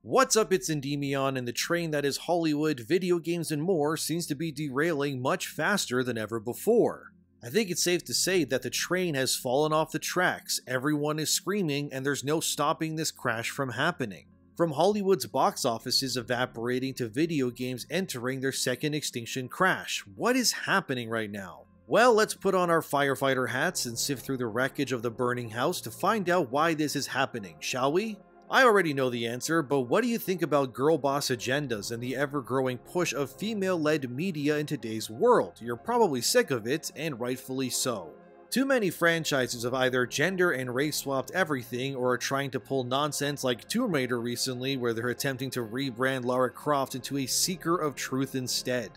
What's up, it's ENDYMION, and the train that is Hollywood, video games, and more seems to be derailing much faster than ever before. I think it's safe to say that the train has fallen off the tracks, everyone is screaming, and there's no stopping this crash from happening. From Hollywood's box offices evaporating to video games entering their second extinction crash, what is happening right now? Well, let's put on our firefighter hats and sift through the wreckage of the burning house to find out why this is happening, shall we? I already know the answer, but what do you think about girl boss agendas and the ever-growing push of female-led media in today's world? You're probably sick of it, and rightfully so. Too many franchises have either gender and race swapped everything or are trying to pull nonsense like Tomb Raider recently, where they're attempting to rebrand Lara Croft into a seeker of truth instead.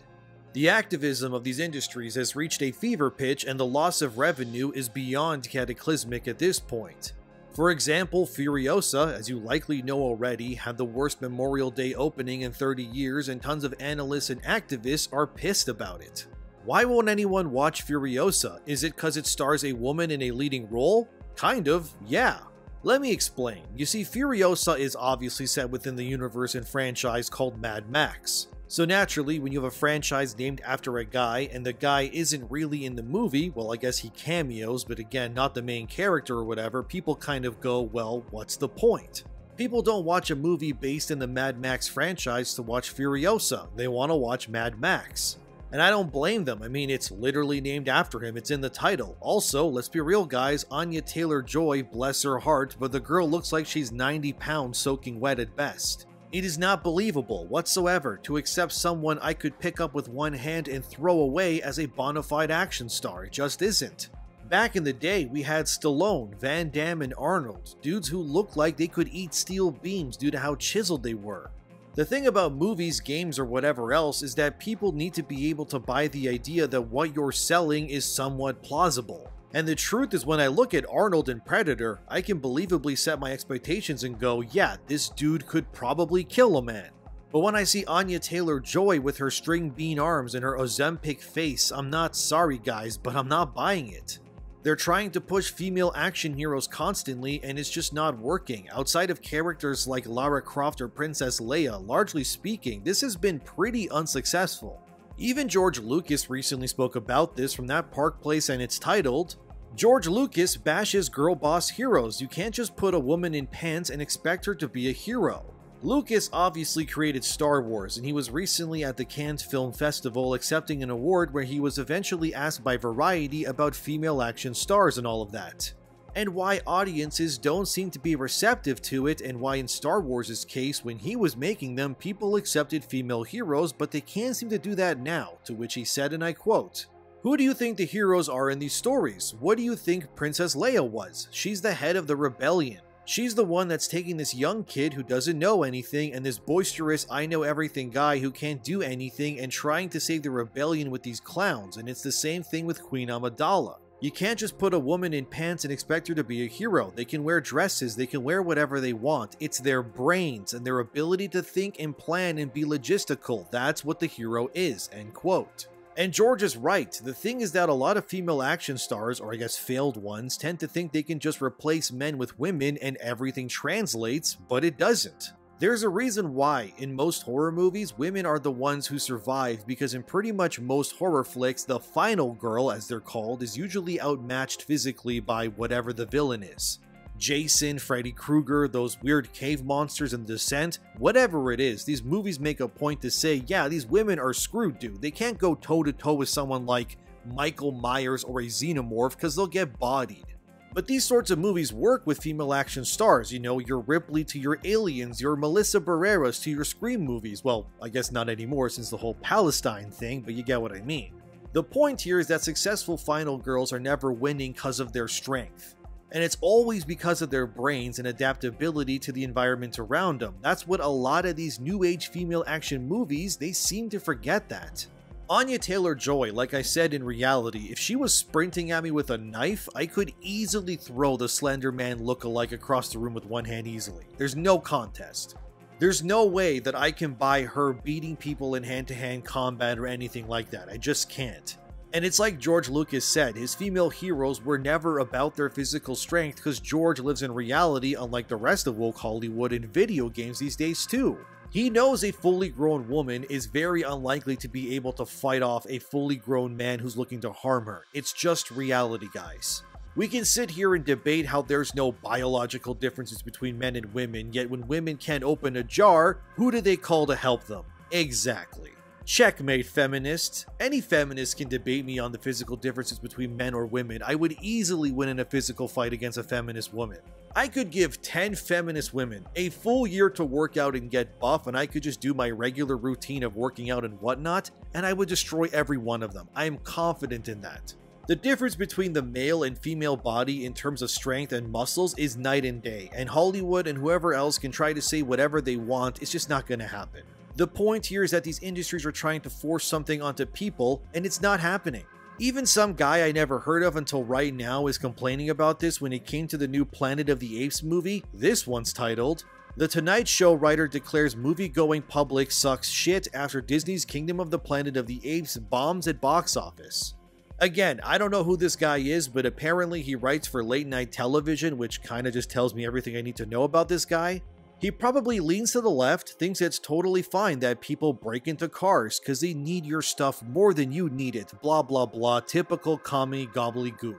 The activism of these industries has reached a fever pitch, and the loss of revenue is beyond cataclysmic at this point. For example, Furiosa, as you likely know already, had the worst Memorial Day opening in 30 years, and tons of analysts and activists are pissed about it. Why won't anyone watch Furiosa? Is it because it stars a woman in a leading role? Kind of, yeah. Let me explain. You see, Furiosa is obviously set within the universe and franchise called Mad Max. So naturally, when you have a franchise named after a guy, and the guy isn't really in the movie, well, I guess he cameos, but again, not the main character or whatever, people kind of go, well, what's the point? People don't watch a movie based in the Mad Max franchise to watch Furiosa, they want to watch Mad Max. And I don't blame them, I mean, it's literally named after him, it's in the title. Also, let's be real guys, Anya Taylor-Joy, bless her heart, but the girl looks like she's 90 pounds soaking wet at best. It is not believable whatsoever to accept someone I could pick up with one hand and throw away as a bona fide action star, it just isn't. Back in the day, we had Stallone, Van Damme, and Arnold, dudes who looked like they could eat steel beams due to how chiseled they were. The thing about movies, games, or whatever else is that people need to be able to buy the idea that what you're selling is somewhat plausible. And the truth is, when I look at Arnold and Predator, I can believably set my expectations and go, yeah, this dude could probably kill a man. But when I see Anya Taylor-Joy with her string bean arms and her Ozempic face, I'm not sorry guys, but I'm not buying it. They're trying to push female action heroes constantly, and it's just not working. Outside of characters like Lara Croft or Princess Leia, largely speaking, this has been pretty unsuccessful. Even George Lucas recently spoke about this from that Park Place, and it's titled, George Lucas bashes girl boss heroes. You can't just put a woman in pants and expect her to be a hero. Lucas obviously created Star Wars, and he was recently at the Cannes Film Festival accepting an award where he was eventually asked by Variety about female action stars and all of that. And why audiences don't seem to be receptive to it, and why in Star Wars' case, when he was making them, people accepted female heroes, but they can't seem to do that now, to which he said, and I quote, "Who do you think the heroes are in these stories? What do you think Princess Leia was? She's the head of the rebellion. She's the one that's taking this young kid who doesn't know anything and this boisterous I-know-everything guy who can't do anything and trying to save the rebellion with these clowns, and it's the same thing with Queen Amidala. You can't just put a woman in pants and expect her to be a hero. They can wear dresses, they can wear whatever they want. It's their brains and their ability to think and plan and be logistical. That's what the hero is," end quote. And George is right. The thing is that a lot of female action stars, or I guess failed ones, tend to think they can just replace men with women and everything translates, but it doesn't. There's a reason why, in most horror movies, women are the ones who survive, because in pretty much most horror flicks, the final girl, as they're called, is usually outmatched physically by whatever the villain is. Jason, Freddy Krueger, those weird cave monsters in The Descent, whatever it is, these movies make a point to say, yeah, these women are screwed, dude. They can't go toe-to-toe with someone like Michael Myers or a xenomorph because they'll get bodied. But these sorts of movies work with female action stars, you know, your Ripley to your Aliens, your Melissa Barreras to your Scream movies. Well, I guess not anymore since the whole Palestine thing, but you get what I mean. The point here is that successful final girls are never winning because of their strength. And it's always because of their brains and adaptability to the environment around them. That's what a lot of these new age female action movies, they seem to forget that. Anya Taylor-Joy, like I said, in reality, if she was sprinting at me with a knife, I could easily throw the Slender Man lookalike across the room with one hand easily. There's no contest. There's no way that I can buy her beating people in hand-to-hand combat or anything like that. I just can't. And it's like George Lucas said, his female heroes were never about their physical strength because George lives in reality unlike the rest of woke Hollywood and video games these days too. He knows a fully grown woman is very unlikely to be able to fight off a fully grown man who's looking to harm her. It's just reality, guys. We can sit here and debate how there's no biological differences between men and women, yet when women can't open a jar, who do they call to help them? Exactly. Checkmate, feminists. Any feminist can debate me on the physical differences between men or women. I would easily win in a physical fight against a feminist woman. I could give 10 feminist women a full year to work out and get buff, and I could just do my regular routine of working out and whatnot, and I would destroy every one of them. I am confident in that. The difference between the male and female body in terms of strength and muscles is night and day, and Hollywood and whoever else can try to say whatever they want, it's just not gonna happen. The point here is that these industries are trying to force something onto people, and it's not happening. Even some guy I never heard of until right now is complaining about this when it came to the new Planet of the Apes movie. This one's titled, "The Tonight Show writer declares movie-going public sucks shit after Disney's Kingdom of the Planet of the Apes bombs at box office." Again, I don't know who this guy is, but apparently he writes for late-night television, which kinda just tells me everything I need to know about this guy. He probably leans to the left, thinks it's totally fine that people break into cars because they need your stuff more than you need it, blah blah blah, typical commie gobbledygook.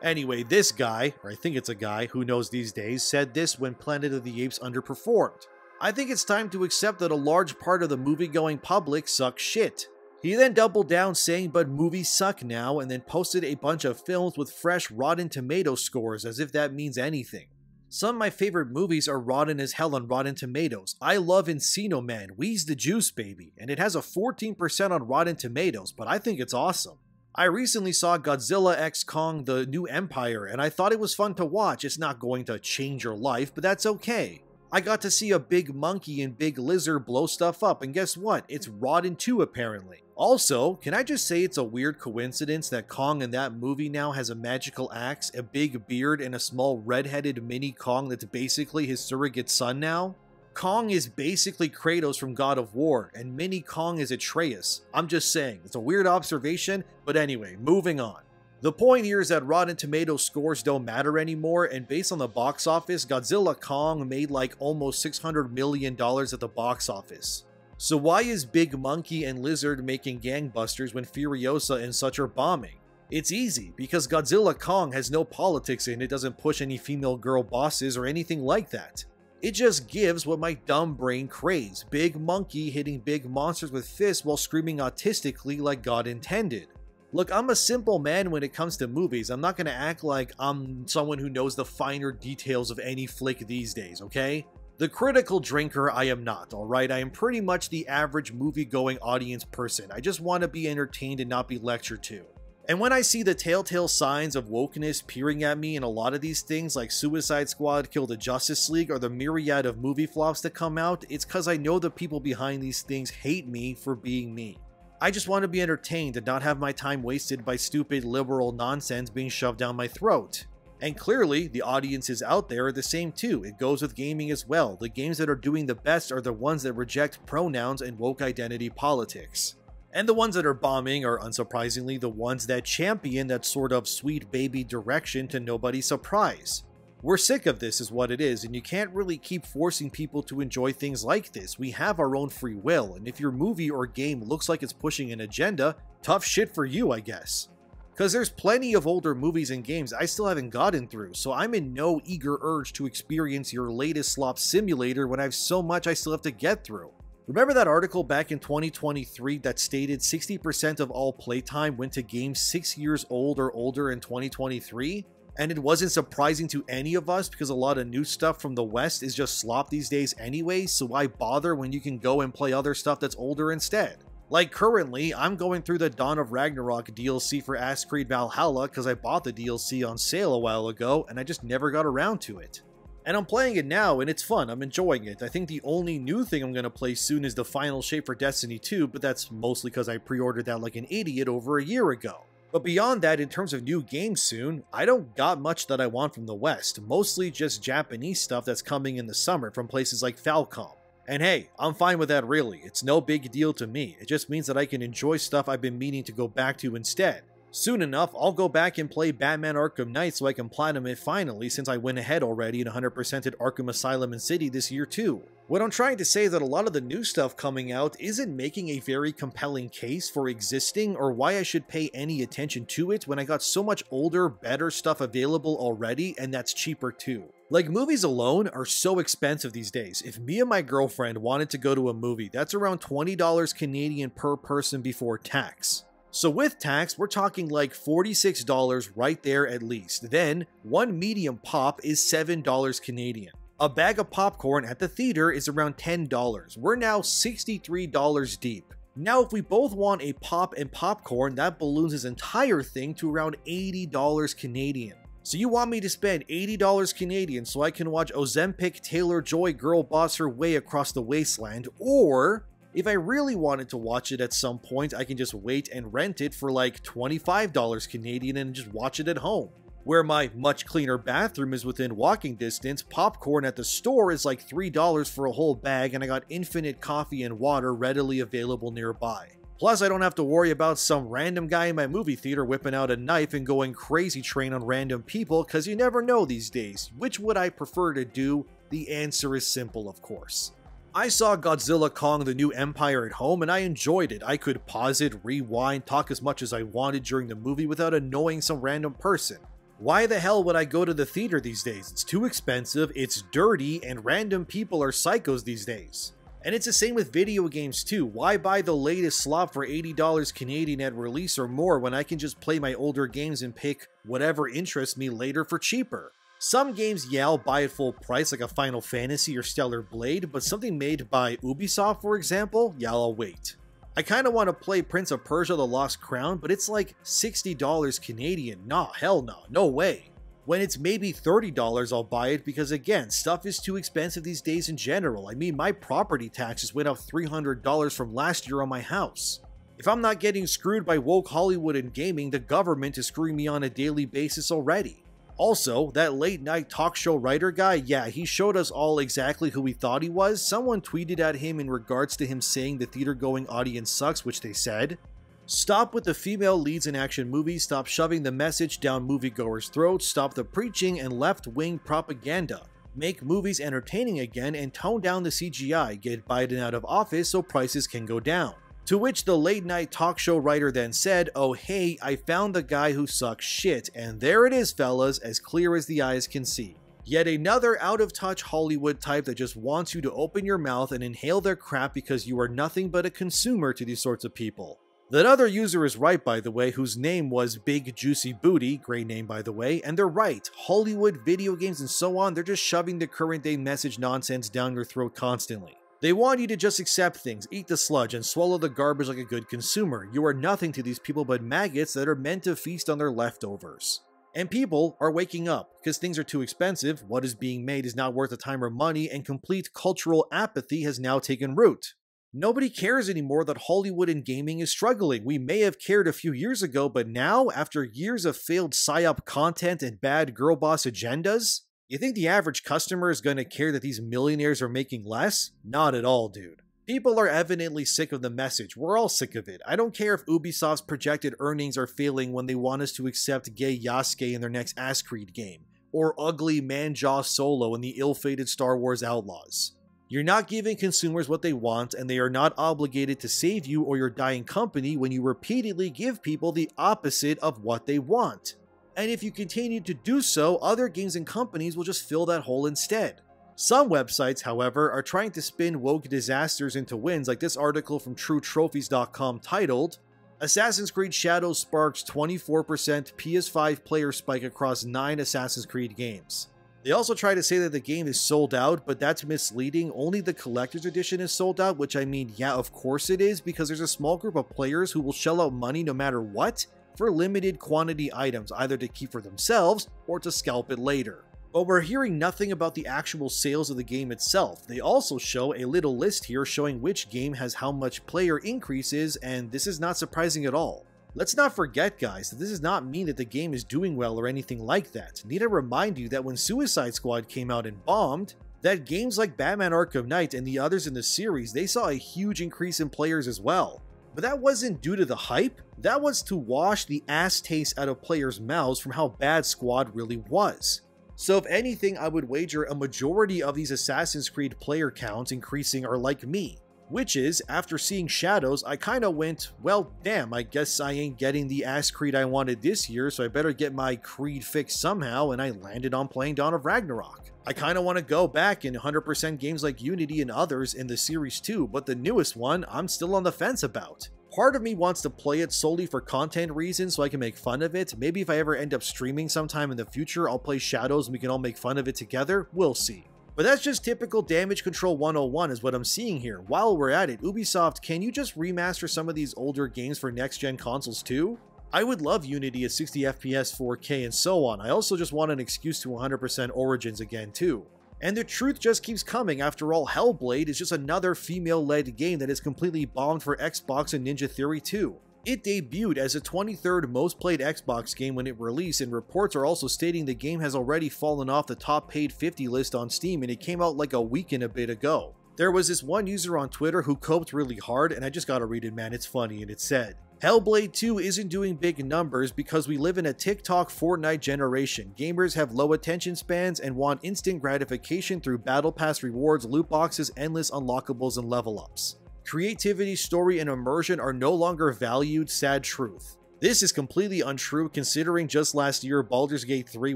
Anyway, this guy, or I think it's a guy who knows these days, said this when Planet of the Apes underperformed. "I think it's time to accept that a large part of the movie-going public sucks shit." He then doubled down saying, "But movies suck now," and then posted a bunch of films with fresh Rotten Tomato scores as if that means anything. Some of my favorite movies are rotten as hell on Rotten Tomatoes. I love Encino Man, Wheeze the Juice Baby, and it has a 14% on Rotten Tomatoes, but I think it's awesome. I recently saw Godzilla x Kong: The New Empire, and I thought it was fun to watch. It's not going to change your life, but that's okay. I got to see a big monkey and big lizard blow stuff up, and guess what? It's rotten too, apparently. Also, can I just say it's a weird coincidence that Kong in that movie now has a magical axe, a big beard, and a small red-headed mini Kong that's basically his surrogate son now? Kong is basically Kratos from God of War, and mini Kong is Atreus. I'm just saying, it's a weird observation, but anyway, moving on. The point here is that Rotten Tomatoes scores don't matter anymore, and based on the box office, Godzilla Kong made like almost $600 million at the box office. So why is Big Monkey and Lizard making gangbusters when Furiosa and such are bombing? It's easy, because Godzilla Kong has no politics in it, doesn't push any female girl bosses or anything like that. It just gives what my dumb brain craves, Big Monkey hitting big monsters with fists while screaming autistically like God intended. Look, I'm a simple man when it comes to movies. I'm not gonna act like I'm someone who knows the finer details of any flick these days, okay? The critical drinker I am not, alright? I am pretty much the average movie-going audience person. I just want to be entertained and not be lectured to. And when I see the telltale signs of wokeness peering at me in a lot of these things like Suicide Squad, Kill the Justice League, or the myriad of movie flops that come out, it's cause I know the people behind these things hate me for being me. I just want to be entertained and not have my time wasted by stupid liberal nonsense being shoved down my throat. And clearly, the audiences out there are the same too. It goes with gaming as well. The games that are doing the best are the ones that reject pronouns and woke identity politics. And the ones that are bombing are, unsurprisingly, the ones that champion that sort of sweet baby direction to nobody's surprise. We're sick of this is what it is, and you can't really keep forcing people to enjoy things like this. We have our own free will, and if your movie or game looks like it's pushing an agenda, tough shit for you, I guess. Cause there's plenty of older movies and games I still haven't gotten through, so I'm in no eager urge to experience your latest slop simulator when I have so much I still have to get through. Remember that article back in 2023 that stated 60% of all playtime went to games 6 years old or older in 2023? And it wasn't surprising to any of us because a lot of new stuff from the West is just slop these days anyway, so why bother when you can go and play other stuff that's older instead? Like currently, I'm going through the Dawn of Ragnarok DLC for Assassin's Creed Valhalla because I bought the DLC on sale a while ago and I just never got around to it. And I'm playing it now and it's fun, I'm enjoying it. I think the only new thing I'm going to play soon is the final shape for Destiny 2, but that's mostly because I pre-ordered that like an idiot over a year ago. But beyond that, in terms of new games soon, I don't got much that I want from the West, mostly just Japanese stuff that's coming in the summer from places like Falcom. And hey, I'm fine with that really, it's no big deal to me, it just means that I can enjoy stuff I've been meaning to go back to instead. Soon enough, I'll go back and play Batman Arkham Knight so I can platinum it finally, since I went ahead already and 100%ed Arkham Asylum and City this year too. What I'm trying to say is that a lot of the new stuff coming out isn't making a very compelling case for existing or why I should pay any attention to it when I got so much older, better stuff available already, and that's cheaper too. Like, movies alone are so expensive these days. If me and my girlfriend wanted to go to a movie, that's around $20 Canadian per person before tax. So with tax, we're talking like $46 right there at least. Then, one medium pop is $7 Canadian. A bag of popcorn at the theater is around $10. We're now $63 deep. Now, if we both want a pop and popcorn, that balloons this entire thing to around $80 Canadian. So you want me to spend $80 Canadian so I can watch Ozempic Taylor-Joy girl boss her way across the wasteland, or if I really wanted to watch it at some point, I can just wait and rent it for like $25 Canadian and just watch it at home. Where my much cleaner bathroom is within walking distance, popcorn at the store is like $3 for a whole bag, and I got infinite coffee and water readily available nearby. Plus, I don't have to worry about some random guy in my movie theater whipping out a knife and going crazy train on random people, cause you never know these days. Which would I prefer to do? The answer is simple, of course. I saw Godzilla Kong: The New Empire at home and I enjoyed it. I could pause it, rewind, talk as much as I wanted during the movie without annoying some random person. Why the hell would I go to the theater these days? It's too expensive, it's dirty, and random people are psychos these days. And it's the same with video games too. Why buy the latest slop for $80 Canadian at release or more when I can just play my older games and pick whatever interests me later for cheaper? Some games, yeah, I'll buy at full price like a Final Fantasy or Stellar Blade, but something made by Ubisoft, for example, yeah, I'll wait. I kinda wanna play Prince of Persia: The Lost Crown, but it's like $60 Canadian. Nah, hell no, no way. When it's maybe $30, I'll buy it because again, stuff is too expensive these days in general. I mean, my property taxes went up $300 from last year on my house. If I'm not getting screwed by woke Hollywood and gaming, the government is screwing me on a daily basis already. Also, that late night talk show writer guy, yeah, he showed us all exactly who we thought he was. Someone tweeted at him in regards to him saying the theater-going audience sucks, which they said. Stop with the female leads in action movies, stop shoving the message down moviegoers' throats, stop the preaching and left-wing propaganda. Make movies entertaining again and tone down the CGI, get Biden out of office so prices can go down. To which the late night talk show writer then said, oh hey, I found the guy who sucks shit, and there it is fellas, as clear as the eyes can see. Yet another out-of-touch Hollywood type that just wants you to open your mouth and inhale their crap because you are nothing but a consumer to these sorts of people. That other user is right, by the way, whose name was Big Juicy Booty, great name by the way, and they're right. Hollywood, video games, and so on, they're just shoving the current day message nonsense down your throat constantly. They want you to just accept things, eat the sludge, and swallow the garbage like a good consumer. You are nothing to these people but maggots that are meant to feast on their leftovers. And people are waking up, because things are too expensive, what is being made is not worth the time or money, and complete cultural apathy has now taken root. Nobody cares anymore that Hollywood and gaming is struggling. We may have cared a few years ago, but now, after years of failed psyop content and bad girl boss agendas, you think the average customer is going to care that these millionaires are making less? Not at all, dude. People are evidently sick of the message. We're all sick of it. I don't care if Ubisoft's projected earnings are failing when they want us to accept gay Yasuke in their next Ass Creed game, or ugly man-jaw Solo in the ill-fated Star Wars Outlaws. You're not giving consumers what they want, and they are not obligated to save you or your dying company when you repeatedly give people the opposite of what they want. And if you continue to do so, other games and companies will just fill that hole instead. Some websites, however, are trying to spin woke disasters into wins, like this article from TrueTrophies.com titled, Assassin's Creed Shadows sparks 24% PS5 player spike across 9 Assassin's Creed games. They also try to say that the game is sold out, but that's misleading. Only the collector's edition is sold out, which I mean, yeah, of course it is, because there's a small group of players who will shell out money no matter what for limited quantity items, either to keep for themselves or to scalp it later. But we're hearing nothing about the actual sales of the game itself. They also show a little list here showing which game has how much player increases, and this is not surprising at all. Let's not forget, guys, that this does not mean that the game is doing well or anything like that. Need to remind you that when Suicide Squad came out and bombed, that games like Batman Arkham Knight and the others in the series, they saw a huge increase in players as well. But that wasn't due to the hype, that was to wash the ass taste out of players' mouths from how bad Squad really was. So if anything, I would wager a majority of these Assassin's Creed player counts increasing are like me. Which is, after seeing Shadows, I kinda went, well damn, I guess I ain't getting the ass Creed I wanted this year, so I better get my Creed fix somehow, and I landed on playing Dawn of Ragnarok. I kinda wanna go back and 100% games like Unity and others in the series too, but the newest one, I'm still on the fence about. Part of me wants to play it solely for content reasons so I can make fun of it. Maybe if I ever end up streaming sometime in the future, I'll play Shadows and we can all make fun of it together, we'll see. But that's just typical damage control 101 is what I'm seeing here. While we're at it, Ubisoft, can you just remaster some of these older games for next-gen consoles too? I would love Unity at 60 FPS, 4K, and so on. I also just want an excuse to 100% Origins again too. And the truth just keeps coming. After all, Hellblade is just another female-led game that is completely bombed for Xbox and Ninja Theory 2. It debuted as the 23rd most played Xbox game when it released, and reports are also stating the game has already fallen off the top paid 50 list on Steam, and it came out like a week and a bit ago. There was this one user on Twitter who coped really hard, and I just gotta read it, man, it's funny, and it said, Hellblade 2 isn't doing big numbers because we live in a TikTok Fortnite generation. Gamers have low attention spans and want instant gratification through battle pass rewards, loot boxes, endless unlockables, and level ups. Creativity, story, and immersion are no longer valued, sad truth. This is completely untrue considering just last year Baldur's Gate 3,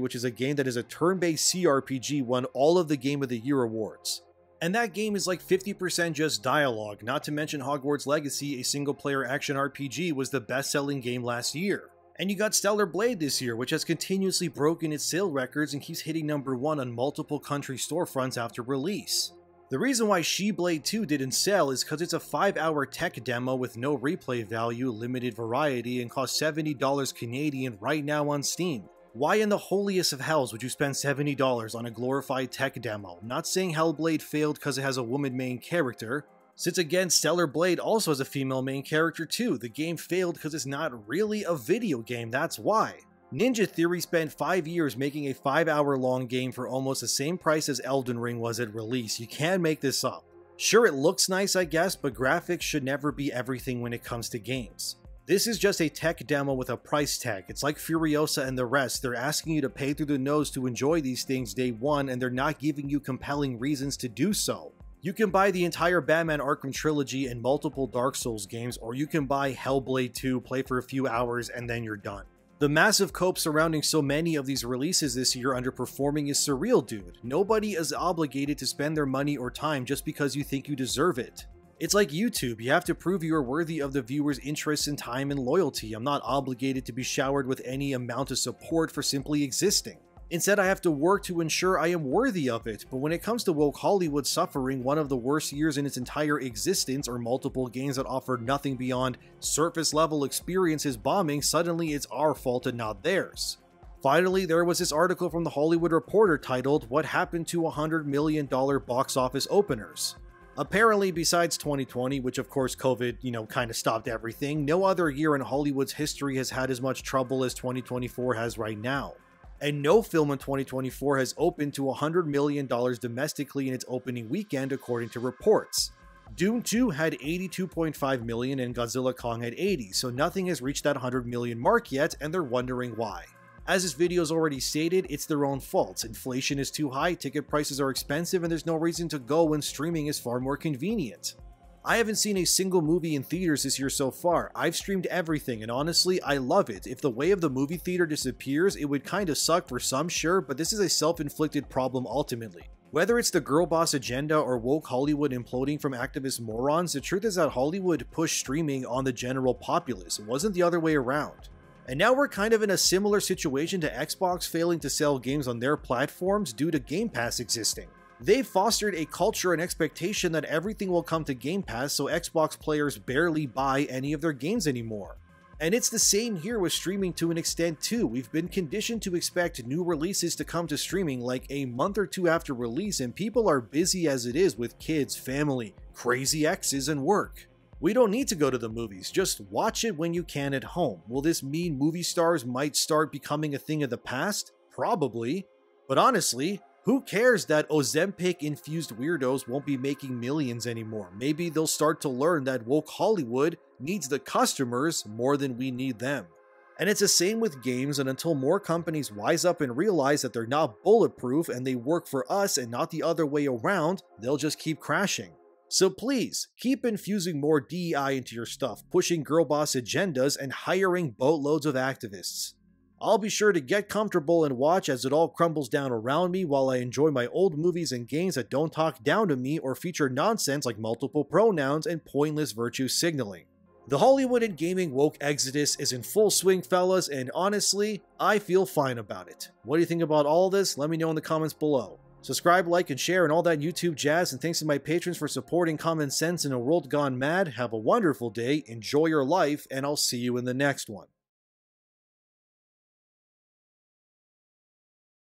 which is a game that is a turn-based CRPG, won all of the Game of the Year awards. And that game is like 50% just dialogue, not to mention Hogwarts Legacy, a single-player action RPG, was the best-selling game last year. And you got Stellar Blade this year, which has continuously broken its sale records and keeps hitting #1 on multiple country storefronts after release. The reason why She-Blade 2 didn't sell is because it's a 5-hour tech demo with no replay value, limited variety, and costs $70 Canadian right now on Steam. Why in the holiest of hells would you spend $70 on a glorified tech demo? I'm not saying Hellblade failed because it has a woman main character, since again Stellar Blade also has a female main character too. The game failed because it's not really a video game, that's why. Ninja Theory spent 5 years making a 5-hour long game for almost the same price as Elden Ring was at release. You can't make this up. Sure, it looks nice I guess, but graphics should never be everything when it comes to games. This is just a tech demo with a price tag. It's like Furiosa and the rest. They're asking you to pay through the nose to enjoy these things day one, and they're not giving you compelling reasons to do so. You can buy the entire Batman Arkham trilogy and multiple Dark Souls games, or you can buy Hellblade 2, play for a few hours, and then you're done. The massive cope surrounding so many of these releases this year underperforming is surreal, dude. Nobody is obligated to spend their money or time just because you think you deserve it. It's like YouTube, you have to prove you are worthy of the viewer's interest and time and loyalty. I'm not obligated to be showered with any amount of support for simply existing. Instead, I have to work to ensure I am worthy of it, but when it comes to woke Hollywood suffering one of the worst years in its entire existence, or multiple games that offered nothing beyond surface-level experiences bombing, suddenly it's our fault and not theirs. Finally, there was this article from The Hollywood Reporter titled, "What Happened to $100 Million Box Office Openers?" Apparently, besides 2020, which of course COVID, kind of stopped everything, no other year in Hollywood's history has had as much trouble as 2024 has right now. And no film in 2024 has opened to $100 million domestically in its opening weekend, according to reports. Dune 2 had $82.5 million and Godzilla Kong had $80, so nothing has reached that $100 million mark yet, and they're wondering why. As this video has already stated, it's their own fault. Inflation is too high, ticket prices are expensive, and there's no reason to go when streaming is far more convenient. I haven't seen a single movie in theaters this year so far. I've streamed everything, and honestly, I love it. If the way of the movie theater disappears, it would kinda suck for some, sure, but this is a self-inflicted problem ultimately. Whether it's the girl boss agenda or woke Hollywood imploding from activist morons, the truth is that Hollywood pushed streaming on the general populace. It wasn't the other way around. And now we're kind of in a similar situation to Xbox failing to sell games on their platforms due to Game Pass existing. They've fostered a culture and expectation that everything will come to Game Pass, so Xbox players barely buy any of their games anymore. And it's the same here with streaming to an extent too. We've been conditioned to expect new releases to come to streaming like a month or two after release, and people are busy as it is with kids, family, crazy exes, and work. We don't need to go to the movies, just watch it when you can at home. Will this mean movie stars might start becoming a thing of the past? Probably. But honestly, Who cares that Ozempic-infused weirdos won't be making millions anymore? Maybe they'll start to learn that woke Hollywood needs the customers more than we need them. And it's the same with games, and until more companies wise up and realize that they're not bulletproof and they work for us and not the other way around, they'll just keep crashing. So please, keep infusing more DEI into your stuff, pushing girl boss agendas, and hiring boatloads of activists. I'll be sure to get comfortable and watch as it all crumbles down around me while I enjoy my old movies and games that don't talk down to me or feature nonsense like multiple pronouns and pointless virtue signaling. The Hollywood and gaming woke exodus is in full swing, fellas, and honestly, I feel fine about it. What do you think about all this? Let me know in the comments below. Subscribe, like, and share, and all that YouTube jazz, and thanks to my patrons for supporting common sense in a world gone mad. Have a wonderful day, enjoy your life, and I'll see you in the next one.